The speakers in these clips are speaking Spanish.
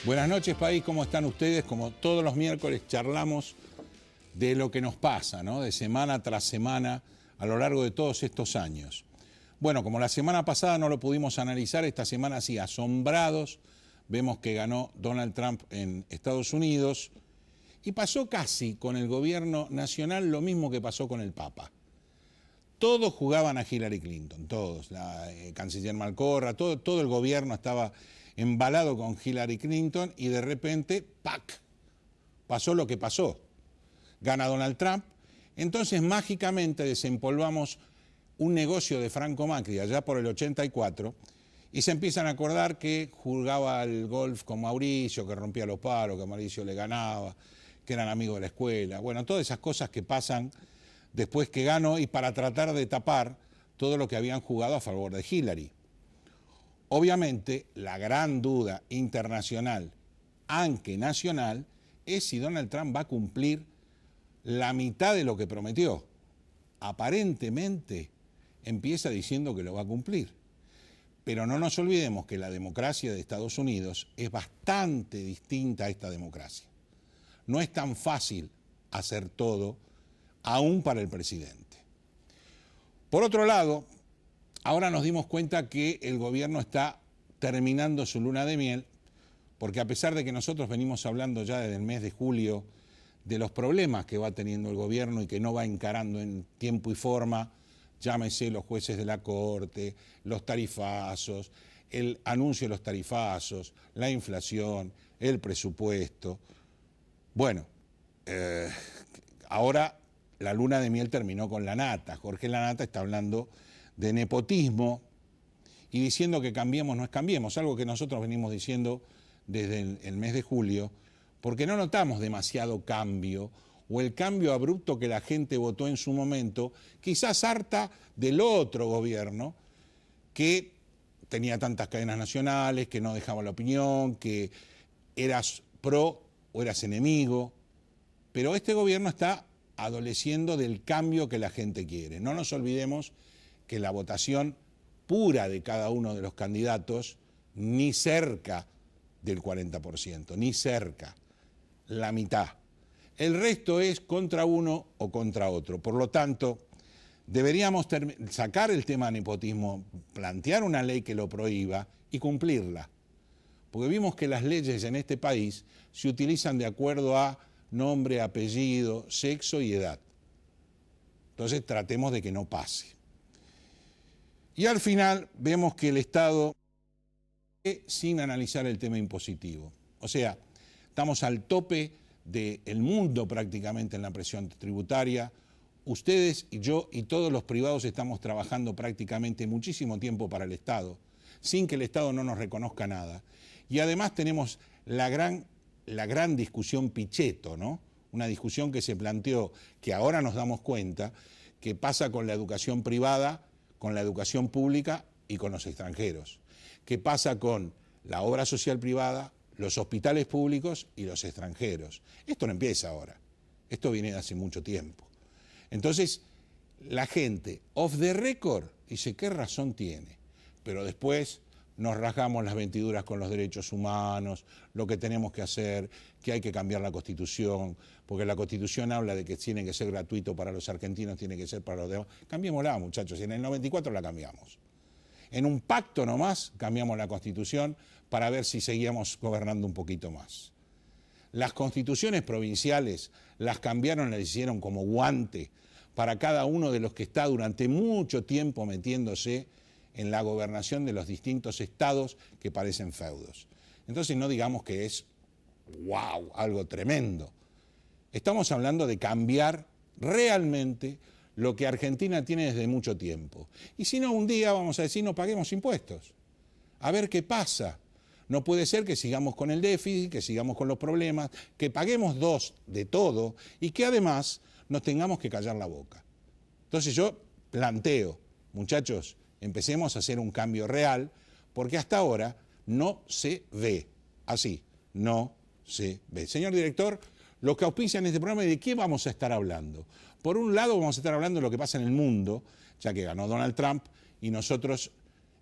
Buenas noches, país, ¿cómo están ustedes? Como todos los miércoles charlamos de lo que nos pasa, ¿no? De semana tras semana a lo largo de todos estos años. Bueno, como la semana pasada no lo pudimos analizar, esta semana sí, asombrados, vemos que ganó Donald Trump en Estados Unidos y pasó casi con el gobierno nacional lo mismo que pasó con el Papa. Todos jugaban a Hillary Clinton, todos, la canciller Malcorra, todo el gobierno estaba embalado con Hillary Clinton y de repente, ¡pac!, pasó lo que pasó. Gana Donald Trump, entonces mágicamente desempolvamos un negocio de Franco Macri allá por el 84 y se empiezan a acordar que jugaba al golf con Mauricio, que rompía los palos, que Mauricio le ganaba, que eran amigos de la escuela. Bueno, todas esas cosas que pasan después que ganó y para tratar de tapar todo lo que habían jugado a favor de Hillary. Obviamente, la gran duda internacional, aunque nacional, es si Donald Trump va a cumplir la mitad de lo que prometió. Aparentemente empieza diciendo que lo va a cumplir. Pero no nos olvidemos que la democracia de Estados Unidos es bastante distinta a esta democracia. No es tan fácil hacer todo, aún para el presidente. Por otro lado, ahora nos dimos cuenta que el gobierno está terminando su luna de miel, porque a pesar de que nosotros venimos hablando ya desde el mes de julio de los problemas que va teniendo el gobierno y que no va encarando en tiempo y forma, llámese los jueces de la Corte, los tarifazos, el anuncio de los tarifazos, la inflación, el presupuesto. Bueno, ahora la luna de miel terminó con la nata. Jorge Lanata está hablando de nepotismo y diciendo que cambiemos no es cambiemos, algo que nosotros venimos diciendo desde el mes de julio, porque no notamos demasiado cambio o el cambio abrupto que la gente votó en su momento, quizás harta del otro gobierno que tenía tantas cadenas nacionales, que no dejaba la opinión, que eras pro o eras enemigo, pero este gobierno está adoleciendo del cambio que la gente quiere. No nos olvidemos que la votación pura de cada uno de los candidatos, ni cerca del 40%, ni cerca, la mitad. El resto es contra uno o contra otro. Por lo tanto, deberíamos sacar el tema nepotismo, plantear una ley que lo prohíba y cumplirla. Porque vimos que las leyes en este país se utilizan de acuerdo a nombre, apellido, sexo y edad. Entonces tratemos de que no pase. Y al final vemos que el Estado, sin analizar el tema impositivo, o sea, estamos al tope del mundo prácticamente en la presión tributaria. Ustedes y yo y todos los privados estamos trabajando prácticamente muchísimo tiempo para el Estado, sin que el Estado no nos reconozca nada. Y además tenemos la gran discusión Pichetto, ¿no? Una discusión que se planteó, que ahora nos damos cuenta, que pasa con la educación privada, con la educación pública y con los extranjeros. Que pasa con la obra social privada, los hospitales públicos y los extranjeros. Esto no empieza ahora, esto viene de hace mucho tiempo. Entonces, la gente, off the record, dice, ¿qué razón tiene? Pero después nos rasgamos las vestiduras con los derechos humanos, lo que tenemos que hacer, que hay que cambiar la Constitución, porque la Constitución habla de que tiene que ser gratuito para los argentinos, tiene que ser para los demás. Cambiémosla, muchachos, y en el 94 la cambiamos. En un pacto nomás cambiamos la Constitución para ver si seguíamos gobernando un poquito más. Las constituciones provinciales las cambiaron, las hicieron como guante para cada uno de los que está durante mucho tiempo metiéndose en la gobernación de los distintos estados que parecen feudos. Entonces no digamos que es, wow, algo tremendo. Estamos hablando de cambiar realmente lo que Argentina tiene desde mucho tiempo. Y si no, un día vamos a decir, no paguemos impuestos. A ver qué pasa. No puede ser que sigamos con el déficit, que sigamos con los problemas, que paguemos dos de todo y que además nos tengamos que callar la boca. Entonces yo planteo, muchachos, empecemos a hacer un cambio real, porque hasta ahora no se ve así, no se ve. Señor director, los que auspician este programa, ¿de qué vamos a estar hablando? Por un lado vamos a estar hablando de lo que pasa en el mundo, ya que ganó Donald Trump y nosotros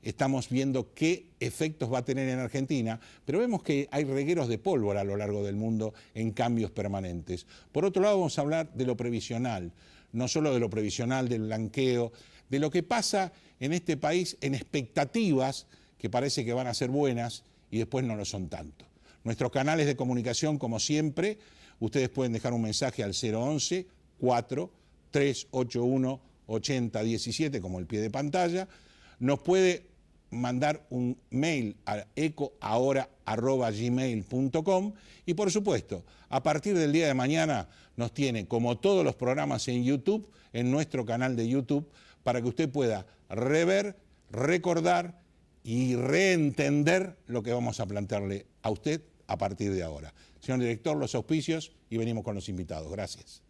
estamos viendo qué efectos va a tener en Argentina, pero vemos que hay regueros de pólvora a lo largo del mundo en cambios permanentes. Por otro lado, vamos a hablar de lo previsional, no solo de lo previsional, del blanqueo, de lo que pasa en este país en expectativas que parece que van a ser buenas y después no lo son tanto. Nuestros canales de comunicación, como siempre, ustedes pueden dejar un mensaje al 011 4381 8017, como el pie de pantalla. Nos puede mandar un mail a ecoahora@gmail.com y por supuesto, a partir del día de mañana nos tiene, como todos los programas en YouTube, en nuestro canal de YouTube, para que usted pueda rever, recordar y reentender lo que vamos a plantearle a usted a partir de ahora. Señor director, los auspicios y venimos con los invitados. Gracias.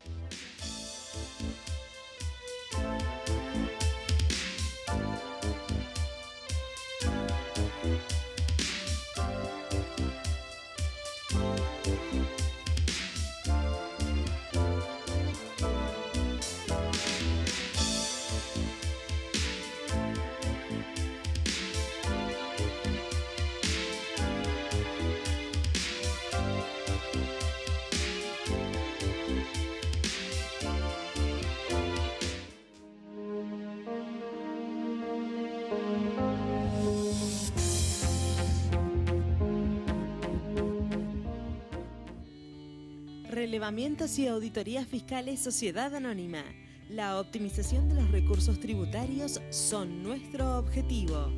Relevamientos y auditorías fiscales Sociedad Anónima. La optimización de los recursos tributarios son nuestro objetivo.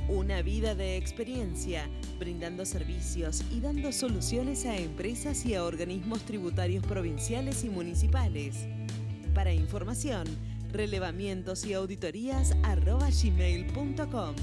Una vida de experiencia, brindando servicios y dando soluciones a empresas y a organismos tributarios provinciales y municipales. Para información, relevamientosauditorías@gmail.com.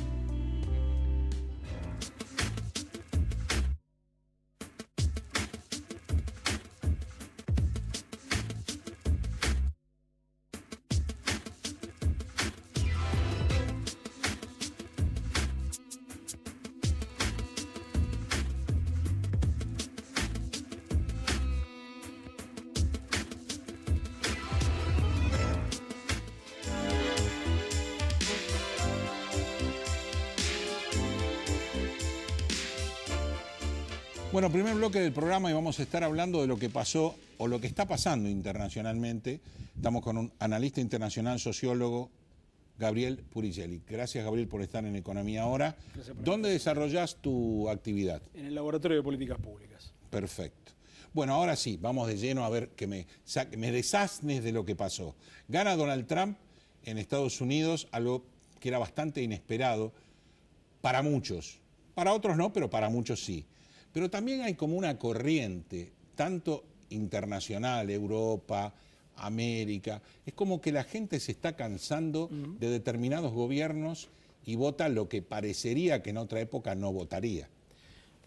Bueno, primer bloque del programa y vamos a estar hablando de lo que pasó o lo que está pasando internacionalmente. Estamos con un analista internacional, sociólogo, Gabriel Puricelli. Gracias, Gabriel, por estar en Economía Ahora. ¿Dónde desarrollás tu actividad? En el Laboratorio de Políticas Públicas. Perfecto. Bueno, ahora sí, vamos de lleno a ver que me desasnes de lo que pasó. Gana Donald Trump en Estados Unidos, algo que era bastante inesperado para muchos. Para otros no, pero para muchos sí. Pero también hay como una corriente, tanto internacional, Europa, América, es como que la gente se está cansando de determinados gobiernos y vota lo que parecería que en otra época no votaría.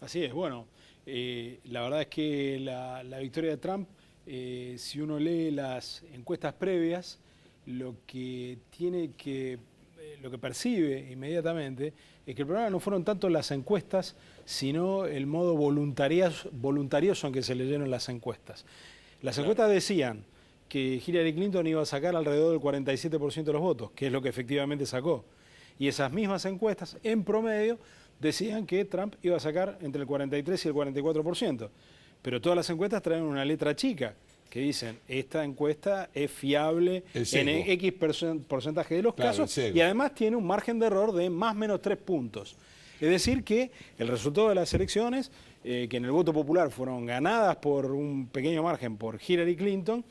Así es, bueno, la verdad es que la victoria de Trump, si uno lee las encuestas previas, lo que percibe inmediatamente es que el problema no fueron tanto las encuestas, sino el modo voluntarioso en que se leyeron las encuestas. Las encuestas decían que Hillary Clinton iba a sacar alrededor del 47% de los votos, que es lo que efectivamente sacó. Y esas mismas encuestas, en promedio, decían que Trump iba a sacar entre el 43 y el 44%. Pero todas las encuestas traen una letra chica, que dicen, esta encuesta es fiable en X porcentaje de los casos y además tiene un margen de error de más o menos 3 puntos. Es decir que el resultado de las elecciones, que en el voto popular fueron ganadas por un pequeño margen por Hillary Clinton,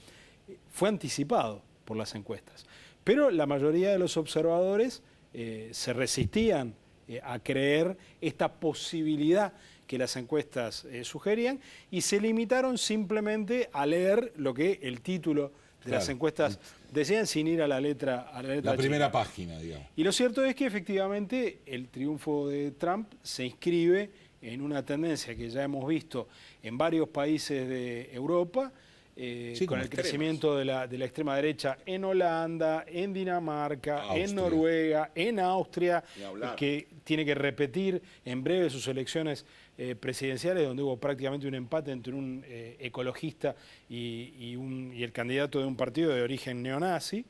fue anticipado por las encuestas. Pero la mayoría de los observadores se resistían a creer esta posibilidad que las encuestas sugerían y se limitaron simplemente a leer lo que el título de las encuestas decían sin ir a la letra la primera página, digamos. Y lo cierto es que efectivamente el triunfo de Trump se inscribe en una tendencia que ya hemos visto en varios países de Europa, con el crecimiento de la extrema derecha en Holanda, en Dinamarca, en Noruega, en Austria, que tiene que repetir en breve sus elecciones presidenciales, donde hubo prácticamente un empate entre un ecologista y el candidato de un partido de origen neonazi.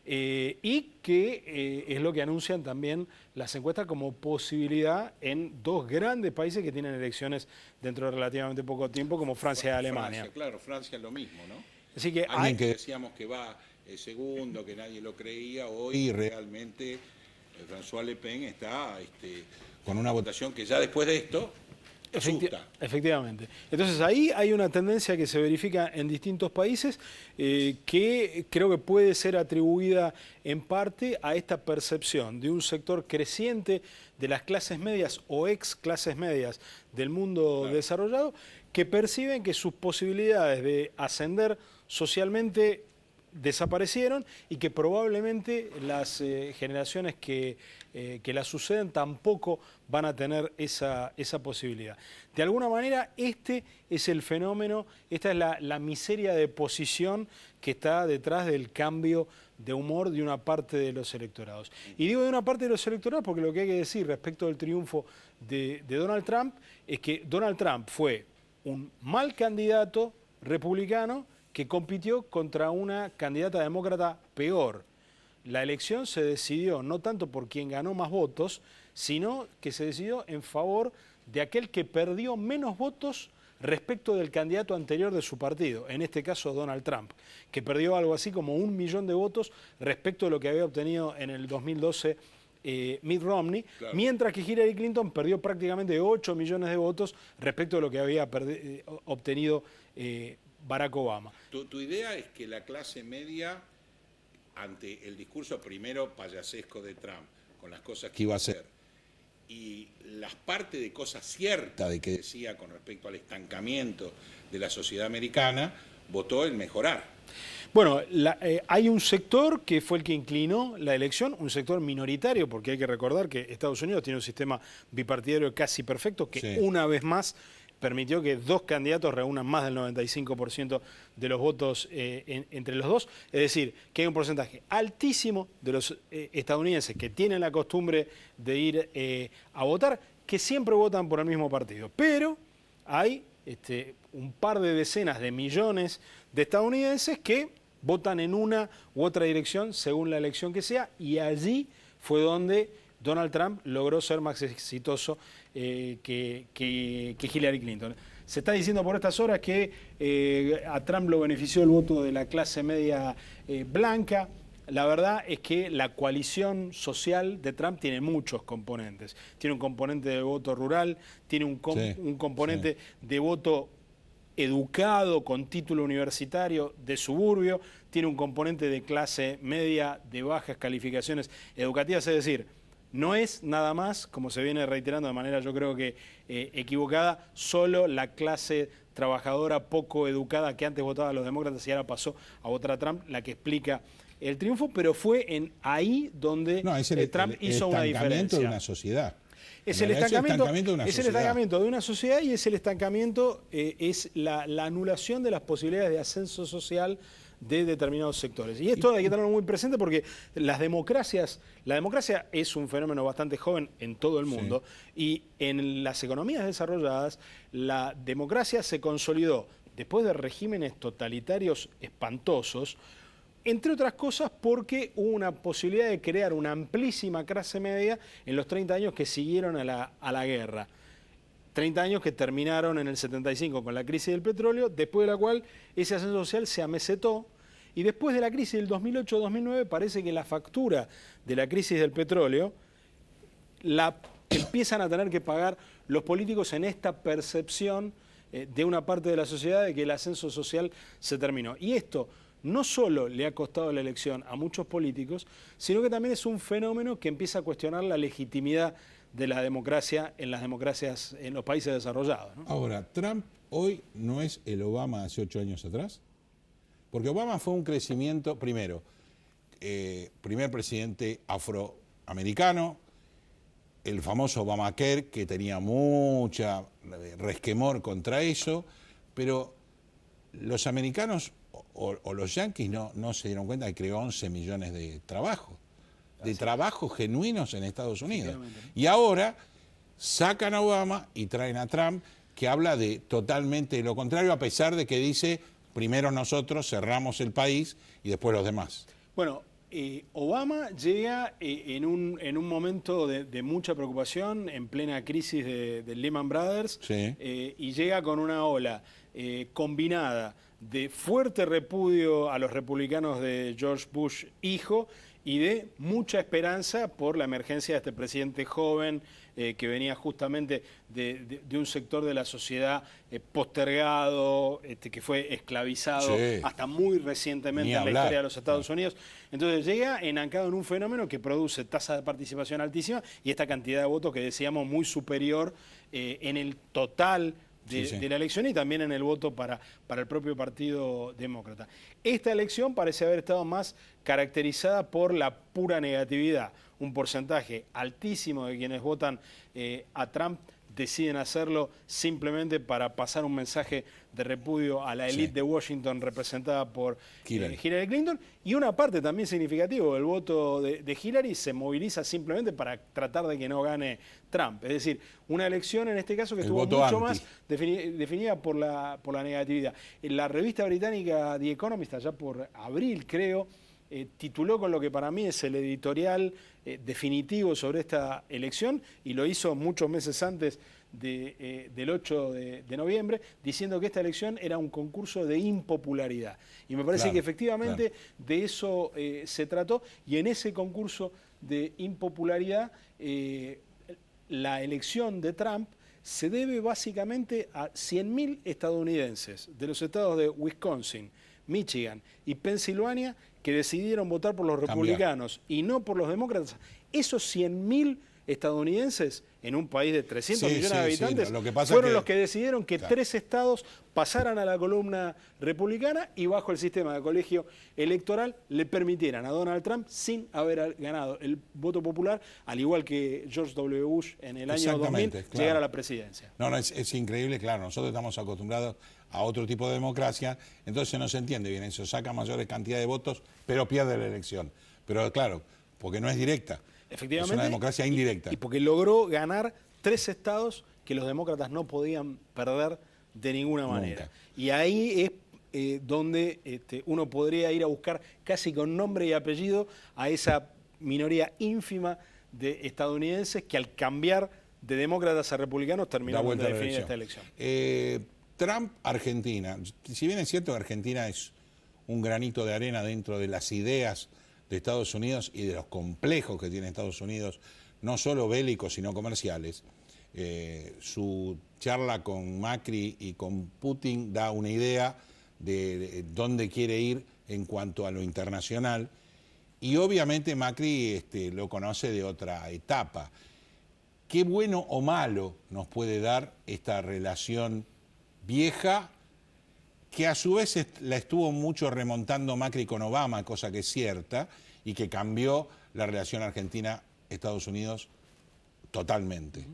y que es lo que anuncian también las encuestas como posibilidad en dos grandes países que tienen elecciones dentro de relativamente poco tiempo, como Francia y Alemania. Francia, claro, Francia lo mismo, ¿no? Así que alguien que decíamos que va segundo, que nadie lo creía, hoy realmente François Le Pen está con una votación que ya después de esto asusta. Efectivamente. Entonces ahí hay una tendencia que se verifica en distintos países que creo que puede ser atribuida en parte a esta percepción de un sector creciente de las clases medias o ex clases medias del mundo desarrollado que perciben que sus posibilidades de ascender socialmente desaparecieron y que probablemente las generaciones que las suceden tampoco van a tener esa posibilidad. De alguna manera, este es el fenómeno, esta es la miseria de posición que está detrás del cambio de humor de una parte de los electorados. Y digo de una parte de los electorados porque lo que hay que decir respecto del triunfo de Donald Trump es que Donald Trump fue un mal candidato republicano que compitió contra una candidata demócrata peor. La elección se decidió no tanto por quien ganó más votos, sino que se decidió en favor de aquel que perdió menos votos respecto del candidato anterior de su partido, en este caso Donald Trump, que perdió algo así como 1 millón de votos respecto de lo que había obtenido en el 2012 Mitt Romney, mientras que Hillary Clinton perdió prácticamente 8 millones de votos respecto de lo que había obtenido Barack Obama. Tu idea es que la clase media, ante el discurso primero payasesco de Trump, con las cosas que iba a hacer, y las partes de cosas ciertas de que decía con respecto al estancamiento de la sociedad americana, votó en mejorar. Bueno, hay un sector que fue el que inclinó la elección, un sector minoritario, porque hay que recordar que Estados Unidos tiene un sistema bipartidario casi perfecto, que una vez más permitió que dos candidatos reúnan más del 95% de los votos entre los dos. Es decir, que hay un porcentaje altísimo de los estadounidenses que tienen la costumbre de ir a votar, que siempre votan por el mismo partido. Pero hay un par de decenas de millones de estadounidenses que votan en una u otra dirección según la elección que sea, y allí fue donde Donald Trump logró ser más exitoso que Hillary Clinton. Se está diciendo por estas horas que a Trump lo benefició el voto de la clase media blanca. La verdad es que la coalición social de Trump tiene muchos componentes. Tiene un componente de voto rural, tiene un componente de voto educado con título universitario de suburbio, tiene un componente de clase media de bajas calificaciones educativas, es decir, no es nada más, como se viene reiterando de manera yo creo que equivocada, solo la clase trabajadora poco educada que antes votaba a los demócratas y ahora pasó a votar a Trump, la que explica el triunfo, pero fue ahí donde Trump hizo una diferencia. De una sociedad. Es el estancamiento de una sociedad y es el estancamiento, es la anulación de las posibilidades de ascenso social de determinados sectores. Y esto hay que tenerlo muy presente porque la democracia es un fenómeno bastante joven en todo el mundo y en las economías desarrolladas la democracia se consolidó después de regímenes totalitarios espantosos, entre otras cosas porque hubo una posibilidad de crear una amplísima clase media en los 30 años que siguieron a la guerra. 30 años que terminaron en el 75 con la crisis del petróleo, después de la cual ese ascenso social se amesetó, y después de la crisis del 2008-2009 parece que la factura de la crisis del petróleo la empiezan a tener que pagar los políticos en esta percepción de una parte de la sociedad de que el ascenso social se terminó. Y esto no solo le ha costado la elección a muchos políticos, sino que también es un fenómeno que empieza a cuestionar la legitimidad de la democracia en las democracias en los países desarrollados, ¿no? Ahora, Trump hoy no es el Obama de hace 8 años atrás, porque Obama fue un crecimiento, primero, primer presidente afroamericano, el famoso Obamacare, que tenía mucha resquemor contra eso, pero los americanos o los yanquis no se dieron cuenta que creó 11 millones de trabajos genuinos en Estados Unidos. Y ahora sacan a Obama y traen a Trump, que habla de totalmente lo contrario, a pesar de que dice, primero nosotros cerramos el país y después los demás. Bueno, Obama llega en un momento de mucha preocupación, en plena crisis de Lehman Brothers, Sí. y llega con una ola combinada de fuerte repudio a los republicanos de George Bush hijo y de mucha esperanza por la emergencia de este presidente joven que venía justamente de un sector de la sociedad postergado, que fue esclavizado Sí. hasta muy recientemente Ni en la hablar. historia de los Estados Unidos. Entonces llega enancado en un fenómeno que produce tasa de participación altísima y esta cantidad de votos que decíamos muy superior en el total de la elección y también en el voto para el propio Partido Demócrata. Esta elección parece haber estado más caracterizada por la pura negatividad. Un porcentaje altísimo de quienes votan a Trump deciden hacerlo simplemente para pasar un mensaje de repudio a la élite de Washington representada por Hillary Clinton, y una parte también significativa del voto de Hillary se moviliza simplemente para tratar de que no gane Trump. Es decir, una elección en este caso que estuvo mucho más definida por la negatividad. La revista británica The Economist, allá por abril creo, tituló con lo que para mí es el editorial definitivo sobre esta elección, y lo hizo muchos meses antes del 8 de noviembre, diciendo que esta elección era un concurso de impopularidad. Y me parece que efectivamente de eso se trató, y en ese concurso de impopularidad la elección de Trump se debe básicamente a 100.000 estadounidenses de los estados de Wisconsin, Michigan y Pensilvania que decidieron votar por los republicanos y no por los demócratas. Esos 100.000 estadounidenses en un país de 300 millones de habitantes fueron los que decidieron que 3 estados pasaran a la columna republicana y bajo el sistema de colegio electoral le permitieran a Donald Trump, sin haber ganado el voto popular, al igual que George W. Bush en el año 2000, llegar a la presidencia. No, es increíble, claro, nosotros estamos acostumbrados a otro tipo de democracia, entonces no se entiende bien eso, saca mayores cantidades de votos, pero pierde la elección. Pero claro, porque no es directa. Efectivamente, es una democracia indirecta. Y porque logró ganar 3 estados que los demócratas no podían perder de ninguna manera. Nunca. Y ahí es donde uno podría ir a buscar casi con nombre y apellido a esa minoría ínfima de estadounidenses que al cambiar de demócratas a republicanos terminaron de definir esta elección. Trump, Argentina. Si bien es cierto que Argentina es un granito de arena dentro de las ideas de Estados Unidos y de los complejos que tiene Estados Unidos, no solo bélicos, sino comerciales, su charla con Macri y con Putin da una idea de dónde quiere ir en cuanto a lo internacional, y obviamente Macri lo conoce de otra etapa. ¿Qué bueno o malo nos puede dar esta relación vieja, que a su vez la estuvo mucho remontando Macri con Obama, cosa que es cierta, y que cambió la relación Argentina-Estados Unidos totalmente?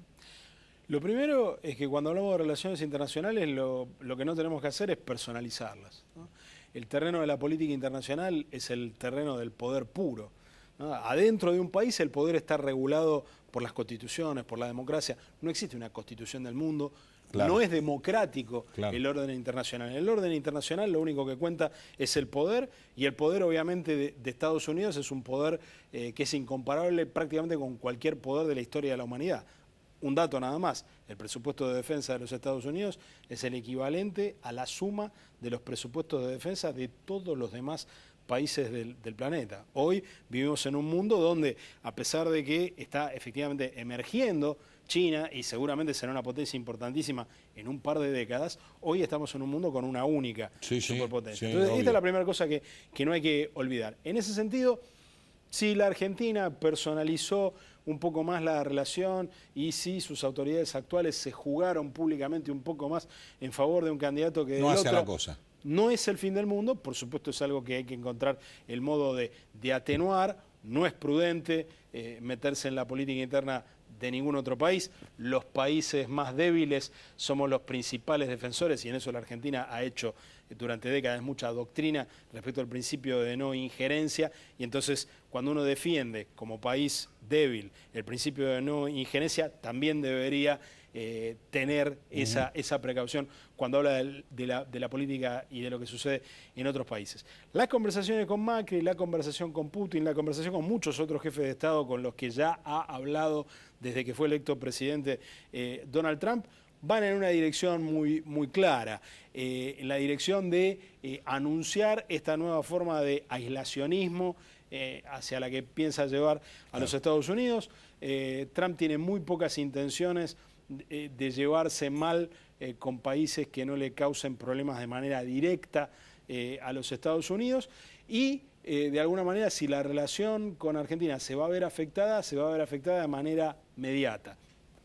Lo primero es que cuando hablamos de relaciones internacionales lo que no tenemos que hacer es personalizarlas, ¿no? El terreno de la política internacional es el terreno del poder puro, ¿no? Adentro de un país el poder está regulado por las constituciones, por la democracia. No existe una constitución del mundo. Claro. No es democrático el orden internacional. En el orden internacional lo único que cuenta es el poder, y el poder obviamente de Estados Unidos es un poder que es incomparable prácticamente con cualquier poder de la historia de la humanidad. Un dato nada más, el presupuesto de defensa de los Estados Unidos es el equivalente a la suma de los presupuestos de defensa de todos los demás países del planeta. Hoy vivimos en un mundo donde, a pesar de que está efectivamente emergiendo China, y seguramente será una potencia importantísima en un par de décadas, hoy estamos en un mundo con una única superpotencia. Entonces, esta es la primera cosa que no hay que olvidar. En ese sentido, si la Argentina personalizó un poco más la relación y si sus autoridades actuales se jugaron públicamente un poco más en favor de un candidato que del otro, la cosa. No es el fin del mundo. Por supuesto es algo que hay que encontrar el modo de atenuar. No es prudente meterse en la política interna de ningún otro país. Los países más débiles somos los principales defensores, y en eso la Argentina ha hecho durante décadas mucha doctrina respecto al principio de no injerencia, y entonces cuando uno defiende como país débil el principio de no injerencia, también debería tener esa precaución cuando habla de la política y de lo que sucede en otros países. Las conversaciones con Macri, la conversación con Putin, la conversación con muchos otros jefes de Estado con los que ya ha hablado desde que fue electo presidente Donald Trump, van en una dirección muy clara, en la dirección de anunciar esta nueva forma de aislacionismo hacia la que piensa llevar a los Estados Unidos. Trump tiene muy pocas intenciones de llevarse mal con países que no le causen problemas de manera directa a los Estados Unidos y de alguna manera si la relación con Argentina se va a ver afectada de manera inmediata.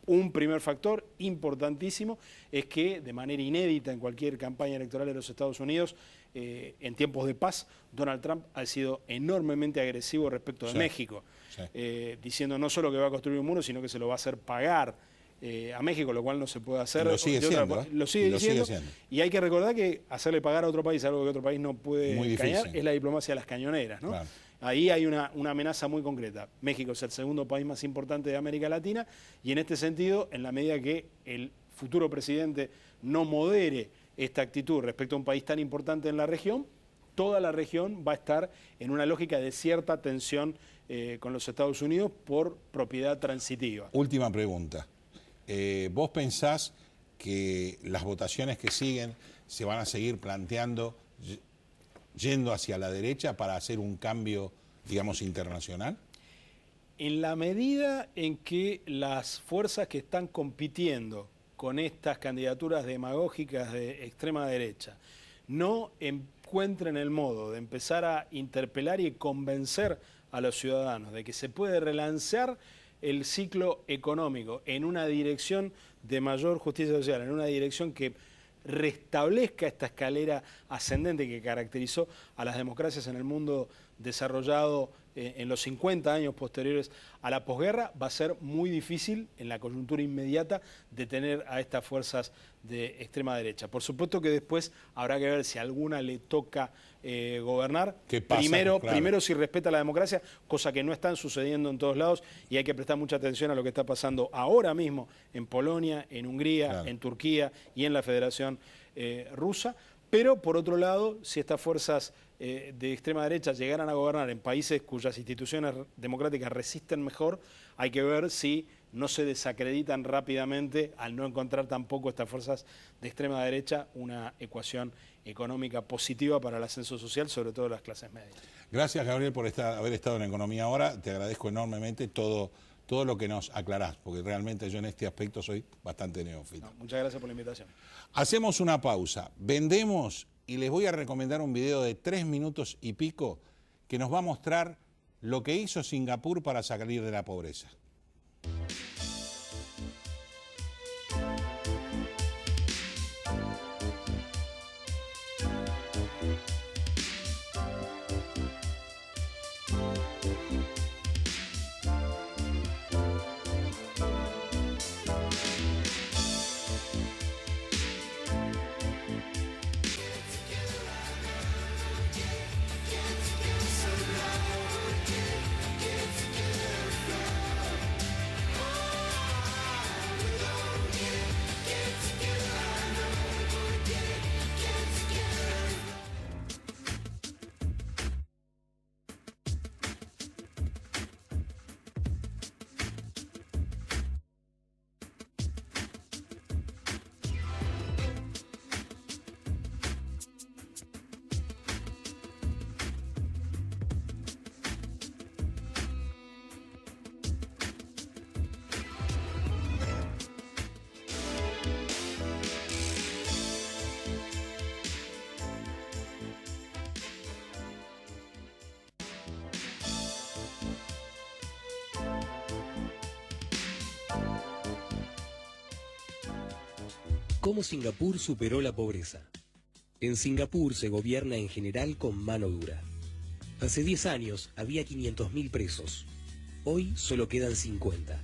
Un primer factor importantísimo es que de manera inédita en cualquier campaña electoral de los Estados Unidos, en tiempos de paz, Donald Trump ha sido enormemente agresivo respecto de México, diciendo no solo que va a construir un muro, sino que se lo va a hacer pagar a México, lo cual no se puede hacer. Lo sigue siendo, lo sigue diciendo. Y hay que recordar que hacerle pagar a otro país algo que otro país no puede cañar es la diplomacia de las cañoneras, ¿no? Claro. Ahí hay una amenaza muy concreta. México es el segundo país más importante de América Latina y en este sentido, en la medida que el futuro presidente no modere esta actitud respecto a un país tan importante en la región, toda la región va a estar en una lógica de cierta tensión con los Estados Unidos por propiedad transitiva. Última pregunta. ¿Vos pensás que las votaciones que siguen se van a seguir planteando yendo hacia la derecha para hacer un cambio, digamos, internacional? En la medida en que las fuerzas que están compitiendo con estas candidaturas demagógicas de extrema derecha no encuentren el modo de empezar a interpelar y convencer a los ciudadanos de que se puede relanzar el ciclo económico en una dirección de mayor justicia social, en una dirección que restablezca esta escalera ascendente que caracterizó a las democracias en el mundo desarrollado en los 50 años posteriores a la posguerra, va a ser muy difícil en la coyuntura inmediata detener a estas fuerzas de extrema derecha. Por supuesto que después habrá que ver si a alguna le toca gobernar. ¿Qué pasa? Primero si respeta la democracia, cosa que no están sucediendo en todos lados y hay que prestar mucha atención a lo que está pasando ahora mismo en Polonia, en Hungría, en Turquía y en la Federación Rusa. Pero, por otro lado, si estas fuerzas de extrema derecha llegaran a gobernar en países cuyas instituciones democráticas resisten mejor, hay que ver si no se desacreditan rápidamente al no encontrar tampoco estas fuerzas de extrema derecha una ecuación económica positiva para el ascenso social, sobre todo de las clases medias. Gracias, Gabriel, por haber estado en Economía Ahora. Te agradezco enormemente todo lo que nos aclarás, porque realmente yo en este aspecto soy bastante neófito. Muchas gracias por la invitación. Hacemos una pausa, vendemos y les voy a recomendar un video de 3 minutos y pico que nos va a mostrar lo que hizo Singapur para salir de la pobreza. ¿Cómo Singapur superó la pobreza? En Singapur se gobierna en general con mano dura. Hace 10 años había 500.000 presos. Hoy solo quedan 50.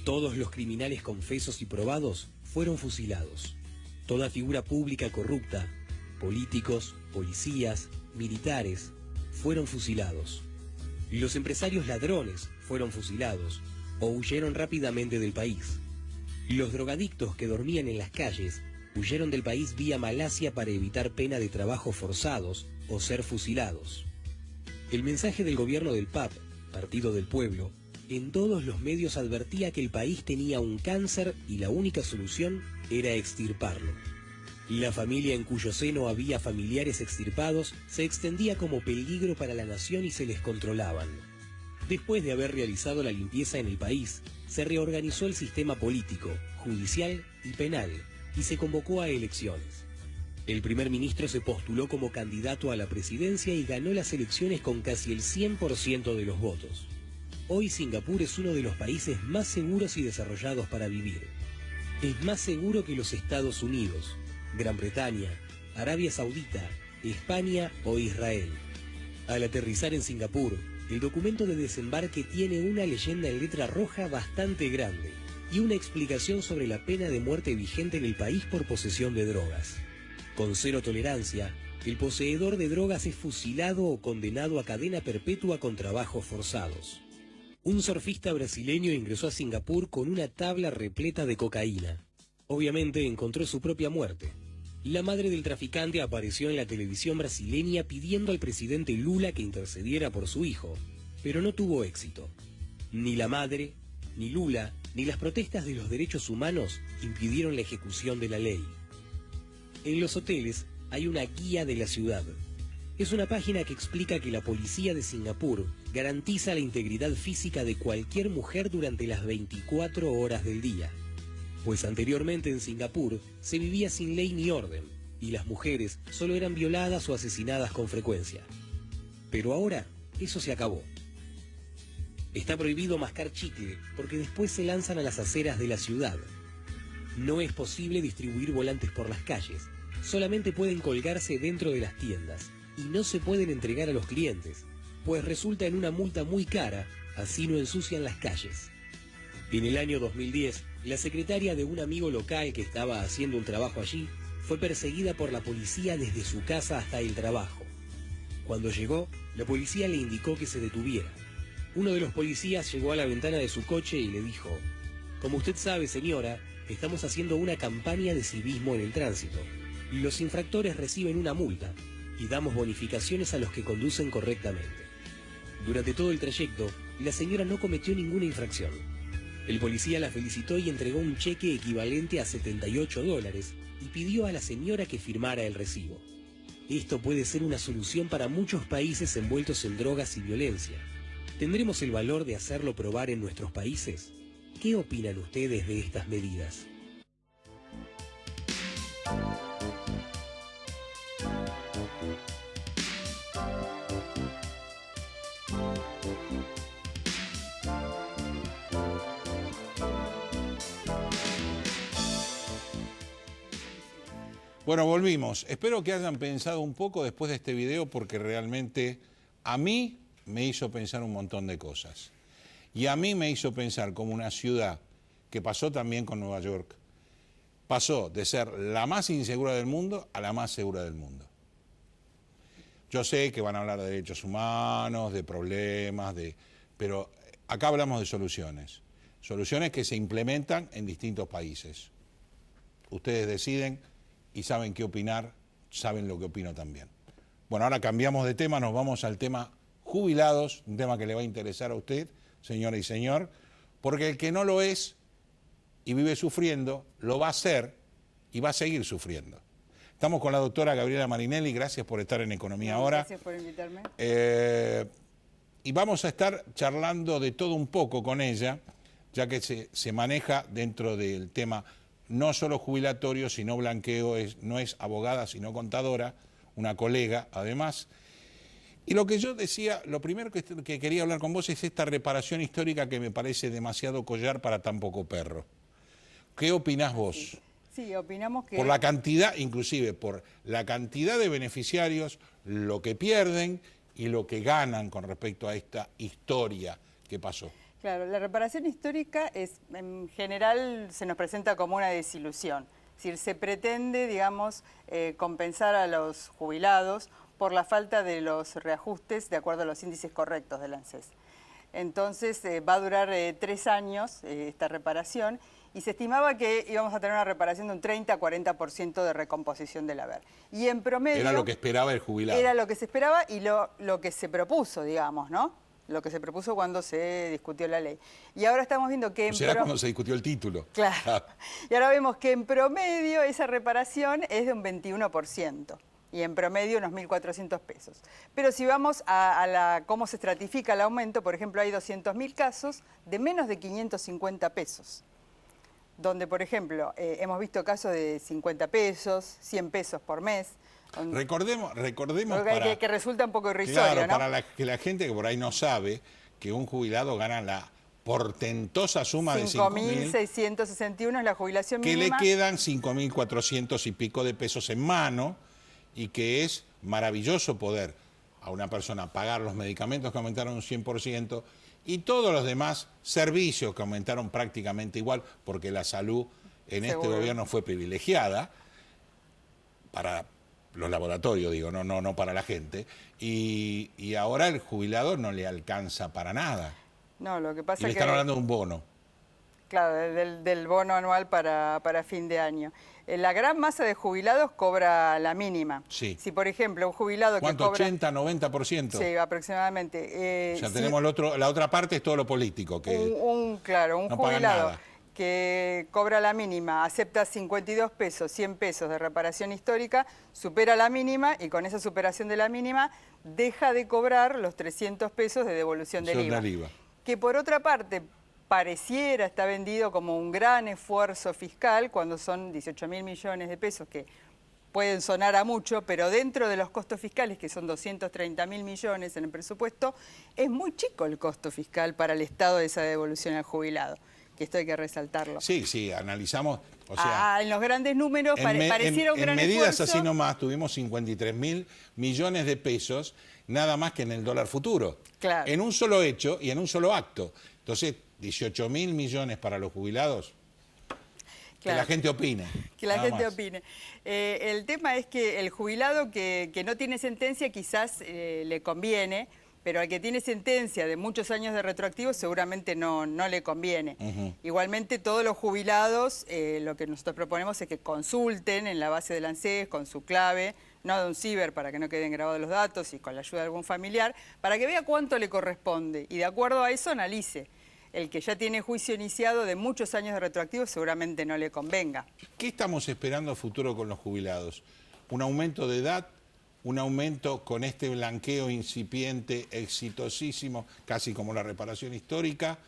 Todos los criminales confesos y probados fueron fusilados. Toda figura pública corrupta, políticos, policías, militares, fueron fusilados. Los empresarios ladrones fueron fusilados o huyeron rápidamente del país. Los drogadictos que dormían en las calles huyeron del país vía Malasia para evitar pena de trabajos forzados o ser fusilados. El mensaje del gobierno del PAP, Partido del Pueblo, en todos los medios advertía que el país tenía un cáncer y la única solución era extirparlo. La familia en cuyo seno había familiares extirpados se extendía como peligro para la nación y se les controlaban. Después de haber realizado la limpieza en el país, se reorganizó el sistema político, judicial y penal, y se convocó a elecciones. El primer ministro se postuló como candidato a la presidencia y ganó las elecciones con casi el 100% de los votos. Hoy Singapur es uno de los países más seguros y desarrollados para vivir. Es más seguro que los Estados Unidos, Gran Bretaña, Arabia Saudita, España o Israel. Al aterrizar en Singapur, el documento de desembarque tiene una leyenda en letra roja bastante grande y una explicación sobre la pena de muerte vigente en el país por posesión de drogas. Con cero tolerancia, el poseedor de drogas es fusilado o condenado a cadena perpetua con trabajos forzados. Un surfista brasileño ingresó a Singapur con una tabla repleta de cocaína. Obviamente encontró su propia muerte. La madre del traficante apareció en la televisión brasileña pidiendo al presidente Lula que intercediera por su hijo, pero no tuvo éxito. Ni la madre, ni Lula, ni las protestas de los derechos humanos impidieron la ejecución de la ley. En los hoteles hay una guía de la ciudad. Es una página que explica que la policía de Singapur garantiza la integridad física de cualquier mujer durante las 24 horas del día. Pues anteriormente en Singapur se vivía sin ley ni orden, y las mujeres solo eran violadas o asesinadas con frecuencia. Pero ahora eso se acabó. Está prohibido mascar chicle porque después se lanzan a las aceras de la ciudad. No es posible distribuir volantes por las calles, solamente pueden colgarse dentro de las tiendas y no se pueden entregar a los clientes, pues resulta en una multa muy cara, así no ensucian las calles. En el año 2010, la secretaria de un amigo local que estaba haciendo un trabajo allí fue perseguida por la policía desde su casa hasta el trabajo. Cuando llegó, la policía le indicó que se detuviera. Uno de los policías llegó a la ventana de su coche y le dijo: «Como usted sabe, señora, estamos haciendo una campaña de civismo en el tránsito. Los infractores reciben una multa y damos bonificaciones a los que conducen correctamente». Durante todo el trayecto, la señora no cometió ninguna infracción. El policía la felicitó y entregó un cheque equivalente a $78 y pidió a la señora que firmara el recibo. Esto puede ser una solución para muchos países envueltos en drogas y violencia. ¿Tendremos el valor de hacerlo probar en nuestros países? ¿Qué opinan ustedes de estas medidas? Bueno, volvimos. Espero que hayan pensado un poco después de este video porque realmente a mí me hizo pensar un montón de cosas. Y a mí me hizo pensar como una ciudad que pasó también con Nueva York. Pasó de ser la más insegura del mundo a la más segura del mundo. Yo sé que van a hablar de derechos humanos, de problemas, pero acá hablamos de soluciones. Soluciones que se implementan en distintos países. Ustedes deciden y saben qué opinar, saben lo que opino también. Bueno, ahora cambiamos de tema, nos vamos al tema jubilados, un tema que le va a interesar a usted, señora y señor, porque el que no lo es y vive sufriendo, lo va a hacer y va a seguir sufriendo. Estamos con la doctora Gabriela Marinelli, gracias por estar en Economía Ahora. Gracias por invitarme. Y vamos a estar charlando de todo un poco con ella, ya que se maneja dentro del tema no solo jubilatorio, sino blanqueo, no es abogada, sino contadora, una colega además. Y lo que yo decía, lo primero que quería hablar con vos es esta reparación histórica que me parece demasiado collar para tan poco perro. ¿Qué opinás vos? Sí, opinamos que... Por la cantidad, inclusive por la cantidad de beneficiarios, lo que pierden y lo que ganan con respecto a esta historia que pasó. Claro, la reparación histórica en general se nos presenta como una desilusión. Es decir, se pretende, digamos, compensar a los jubilados por la falta de los reajustes de acuerdo a los índices correctos del ANSES. Entonces va a durar 3 años esta reparación y se estimaba que íbamos a tener una reparación de un 30 a 40% de recomposición del haber. Y en promedio... Era lo que esperaba el jubilado. Era lo que se esperaba y lo que se propuso, digamos, ¿no? Lo que se propuso cuando se discutió la ley. Y ahora estamos viendo que... cuando se discutió el título. Claro. Y ahora vemos que en promedio esa reparación es de un 21%. Y en promedio unos 1.400 pesos. Pero si vamos a cómo se estratifica el aumento, por ejemplo, hay 200.000 casos de menos de 550 pesos. Donde, por ejemplo, hemos visto casos de 50 pesos, 100 pesos por mes. Recordemos que resulta un poco irrisorio, claro, ¿no? para que la gente que por ahí no sabe que un jubilado gana la portentosa suma de 5.661 es la jubilación mínima. Que le quedan 5.400 y pico de pesos en mano y que es maravilloso poder a una persona pagar los medicamentos que aumentaron un 100% y todos los demás servicios que aumentaron prácticamente igual porque la salud en este gobierno fue privilegiada para los laboratorios, digo, no para la gente, y ahora el jubilado no le alcanza para nada. No, lo que pasa y le es que... están hablando de un bono. Claro, del bono anual para fin de año. La gran masa de jubilados cobra la mínima. Sí. Si, por ejemplo, un jubilado que cobra... ¿80, 90%? Sí, aproximadamente. Ya tenemos la otra parte, es todo lo político. Que un no jubilado que cobra la mínima, acepta 52 pesos, 100 pesos de reparación histórica, supera la mínima y con esa superación de la mínima deja de cobrar los 300 pesos de devolución del IVA. Que por otra parte pareciera está vendido como un gran esfuerzo fiscal cuando son 18.000 millones de pesos que pueden sonar a mucho, pero dentro de los costos fiscales, que son 230.000 millones en el presupuesto, es muy chico el costo fiscal para el Estado de esa devolución al jubilado. Que esto hay que resaltarlo. Sí, analizamos, o sea... en los grandes números pareciera un gran esfuerzo. En medidas así nomás tuvimos 53.000 millones de pesos, nada más que en el dólar futuro. Claro. En un solo hecho y en un solo acto. Entonces, 18.000 millones para los jubilados, claro. Que la gente opine. Que la gente opine. El tema es que el jubilado que no tiene sentencia quizás le conviene, pero al que tiene sentencia de muchos años de retroactivo seguramente no le conviene. Igualmente todos los jubilados, lo que nosotros proponemos es que consulten en la base del ANSES con su clave, no de un ciber para que no queden grabados los datos y con la ayuda de algún familiar, para que vea cuánto le corresponde y de acuerdo a eso analice. El que ya tiene juicio iniciado de muchos años de retroactivo seguramente no le convenga. ¿Qué estamos esperando a futuro con los jubilados? ¿Un aumento de edad? ¿Un aumento con este blanqueo incipiente, exitosísimo, casi como la reparación histórica?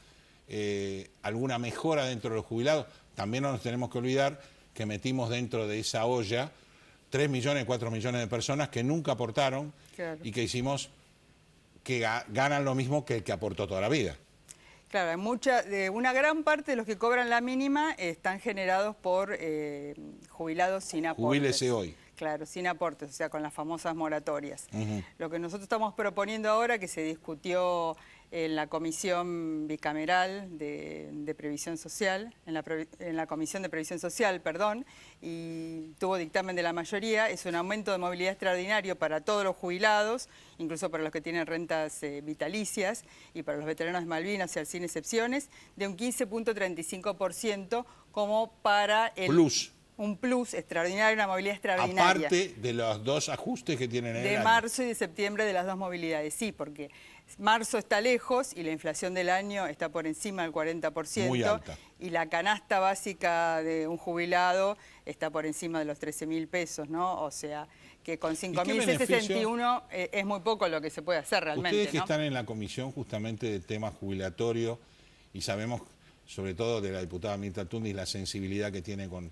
¿Alguna mejora dentro de los jubilados? También no nos tenemos que olvidar que metimos dentro de esa olla 3 millones, 4 millones de personas que nunca aportaron, claro. Y que hicimos que ganan lo mismo que el que aportó toda la vida. Claro, una gran parte de los que cobran la mínima están generados por jubilados sin aportes. Jubílese hoy. Claro, sin aportes, o sea, con las famosas moratorias. Lo que nosotros estamos proponiendo ahora, que se discutió en la Comisión Bicameral de Previsión Social, en la Comisión de Previsión Social, perdón, y tuvo dictamen de la mayoría, es un aumento de movilidad extraordinario para todos los jubilados, incluso para los que tienen rentas vitalicias y para los veteranos de Malvinas, o sea, sin excepciones, de un 15.35% como para el... Un plus extraordinario, una movilidad extraordinaria. Aparte de los dos ajustes que tienen en el año. De marzo y de septiembre de las dos movilidades, sí, porque marzo está lejos y la inflación del año está por encima del 40%. Muy alta. Y la canasta básica de un jubilado está por encima de los 13.000 pesos, ¿no? O sea, que con 5.661 es muy poco lo que se puede hacer realmente. Ustedes que ¿no? están en la comisión justamente de temas jubilatorios y sabemos, sobre todo de la diputada Mirta Tundis, la sensibilidad que tiene con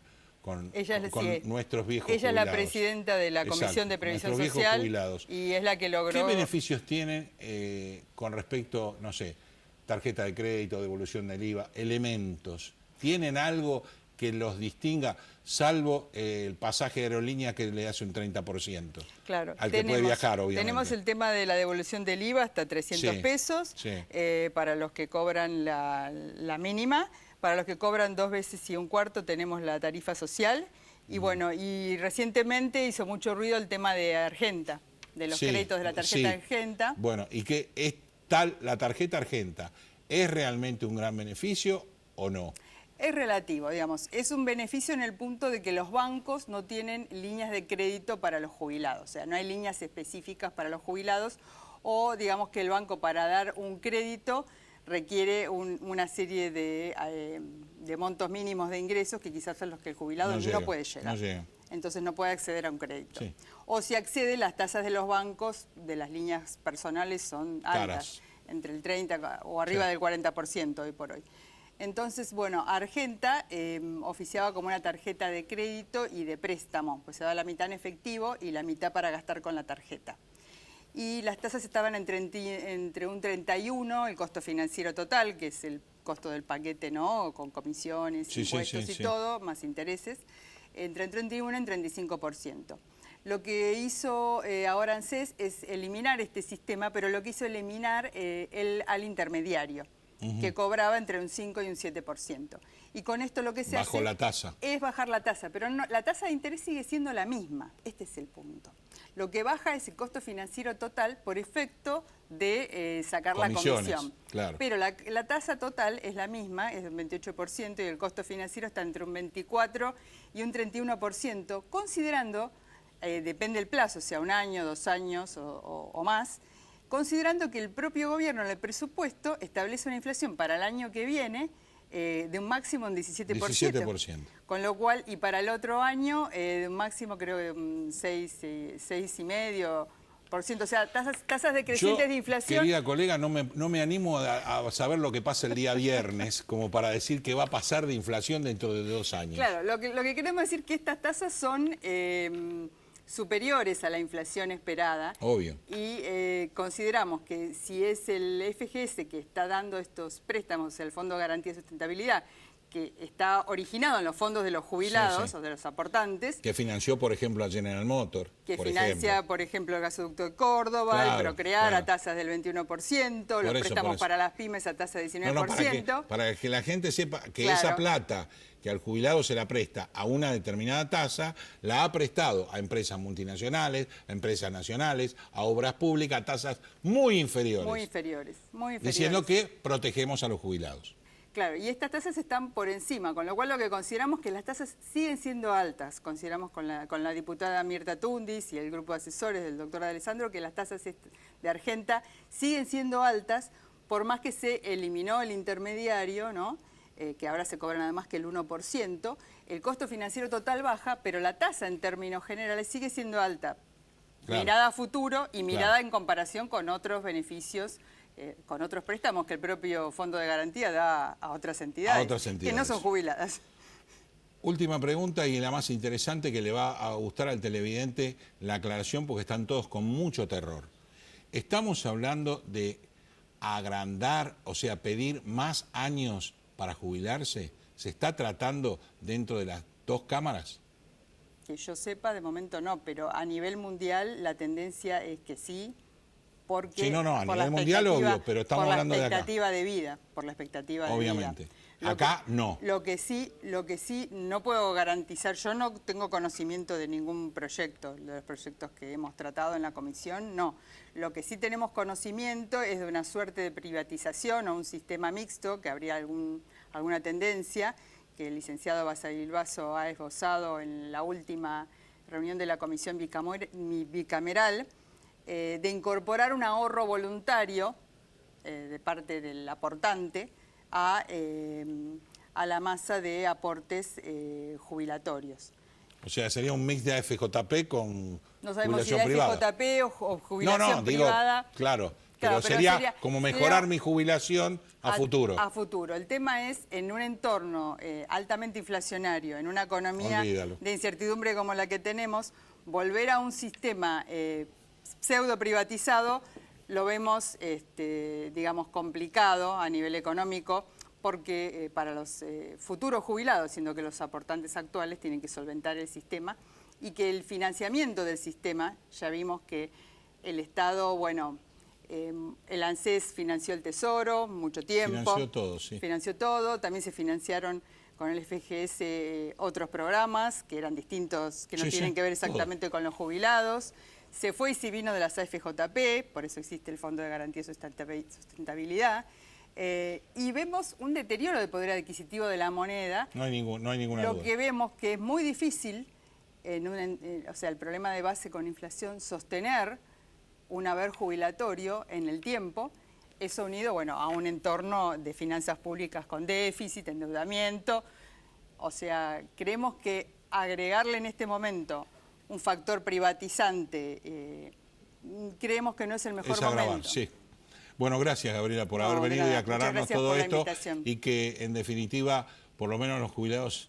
nuestros viejos jubilados. Ella es la presidenta de la Comisión de Previsión Social y es la que logró... ¿Qué beneficios tienen con respecto, no sé, tarjeta de crédito, devolución del IVA, elementos? ¿Tienen algo que los distinga, salvo el pasaje de aerolínea que le hace un 30%? Claro. Al que puede viajar, obviamente. Tenemos el tema de la devolución del IVA hasta 300 pesos para los que cobran la mínima. Para los que cobran 2 veces y un cuarto tenemos la tarifa social. Y bueno, y recientemente hizo mucho ruido el tema de Argenta, de los créditos de la tarjeta Argenta. Bueno, ¿y qué es tal la tarjeta Argenta? ¿Es realmente un gran beneficio o no? Es relativo, digamos. Es un beneficio en el punto de que los bancos no tienen líneas de crédito para los jubilados. O sea, no hay líneas específicas para los jubilados o digamos que el banco para dar un crédito requiere una serie de montos mínimos de ingresos que quizás son los que el jubilado no puede llegar. No llega. Entonces no puede acceder a un crédito. Sí. O si accede, las tasas de los bancos, de las líneas personales, son altas, entre el 30 o arriba del 40% hoy por hoy. Entonces, bueno, Argenta oficiaba como una tarjeta de crédito y de préstamo, pues se da la mitad en efectivo y la mitad para gastar con la tarjeta. Y las tasas estaban entre un 31, el costo financiero total, que es el costo del paquete, ¿no? Con comisiones, impuestos y todo, más intereses, entre el 31 y el 35%. Lo que hizo ahora ANSES es eliminar este sistema, pero lo que hizo eliminar al intermediario, que cobraba entre un 5 y un 7%. Y con esto lo que se hace la tasa. Es bajar la tasa, pero no, la tasa de interés sigue siendo la misma. Este es el punto. Lo que baja es el costo financiero total por efecto de sacar la comisión. Claro. Pero la tasa total es la misma, es del 28%, y el costo financiero está entre un 24 y un 31%, considerando, depende del plazo, sea un año, 2 años o más, considerando que el propio gobierno en el presupuesto establece una inflación para el año que viene de un máximo en 17%. 17%. Con lo cual, y para el otro año, de un máximo creo de 6,5%. O sea, tasas decrecientes de inflación. Querida colega, no me animo a saber lo que pasa el día viernes, como para decir que va a pasar de inflación dentro de 2 años. Claro, lo que queremos decir es que estas tasas son superiores a la inflación esperada. Obvio. Y consideramos que si es el FGS que está dando estos préstamos, el Fondo de Garantía y Sustentabilidad, que está originado en los fondos de los jubilados o de los aportantes. Que financió, por ejemplo, a General Motors. Que financia, por ejemplo, el gasoducto de Córdoba, el Procrear a tasas del 21%, los préstamos para las pymes a tasa de 19%. Para que la gente sepa que esa plata que al jubilado se la presta a una determinada tasa, la ha prestado a empresas multinacionales, a empresas nacionales, a obras públicas, a tasas muy inferiores. Muy inferiores. Diciendo que protegemos a los jubilados. Claro, y estas tasas están por encima, con lo cual lo que consideramos que las tasas siguen siendo altas. Consideramos con la diputada Mirta Tundis y el grupo de asesores del doctor Alessandro que las tasas de Argenta siguen siendo altas, por más que se eliminó el intermediario, ¿no? Que ahora se cobra nada más que el 1%. El costo financiero total baja, pero la tasa en términos generales sigue siendo alta. Claro. Mirada a futuro y mirada en comparación con otros beneficios, con otros préstamos que el propio Fondo de Garantía da a otras entidades, que no son jubiladas. Última pregunta y la más interesante, que le va a gustar al televidente la aclaración porque están todos con mucho terror. ¿Estamos hablando de agrandar, o sea, pedir más años para jubilarse? ¿Se está tratando dentro de las 2 cámaras? Que yo sepa, de momento no, pero a nivel mundial la tendencia es que sí. Porque sí, a nivel mundial obvio, pero estamos hablando de acá. Por la expectativa de vida, Obviamente. Acá no. Lo que sí no puedo garantizar, yo no tengo conocimiento de ningún proyecto, de los proyectos que hemos tratado en la comisión, no. Lo que sí tenemos conocimiento es de una suerte de privatización o un sistema mixto, que habría alguna tendencia, que el licenciado Basavilbaso ha esbozado en la última reunión de la comisión bicameral, de incorporar un ahorro voluntario de parte del aportante a la masa de aportes jubilatorios. O sea, sería un mix de AFJP con no sabemos jubilación si privada. AFJP o jubilación privada. Claro, pero sería como mejorar mi jubilación a futuro. A futuro. El tema es, en un entorno altamente inflacionario, en una economía de incertidumbre como la que tenemos, volver a un sistema pseudo privatizado lo vemos, digamos, complicado a nivel económico, porque para los futuros jubilados, siendo que los aportantes actuales tienen que solventar el sistema, y que el financiamiento del sistema, ya vimos que el Estado, bueno, el ANSES financió el Tesoro mucho tiempo. Financió todo, sí. Financió todo, también se financiaron con el FGS otros programas que eran distintos, que no tienen que ver exactamente con los jubilados. Se fue y se vino de las AFJP, por eso existe el Fondo de Garantía y Sustentabilidad. Y vemos un deterioro del poder adquisitivo de la moneda. No hay ninguna duda. Lo que vemos que es muy difícil, o sea, el problema de base con inflación, sostener un haber jubilatorio en el tiempo. Eso unido, bueno, a un entorno de finanzas públicas con déficit, endeudamiento. O sea, creemos que agregarle en este momento un factor privatizante, creemos que no es el mejor es agravar, momento. Sí. Bueno, gracias, Gabriela, por haber venido y aclararnos todo esto. Y que, en definitiva, por lo menos los jubilados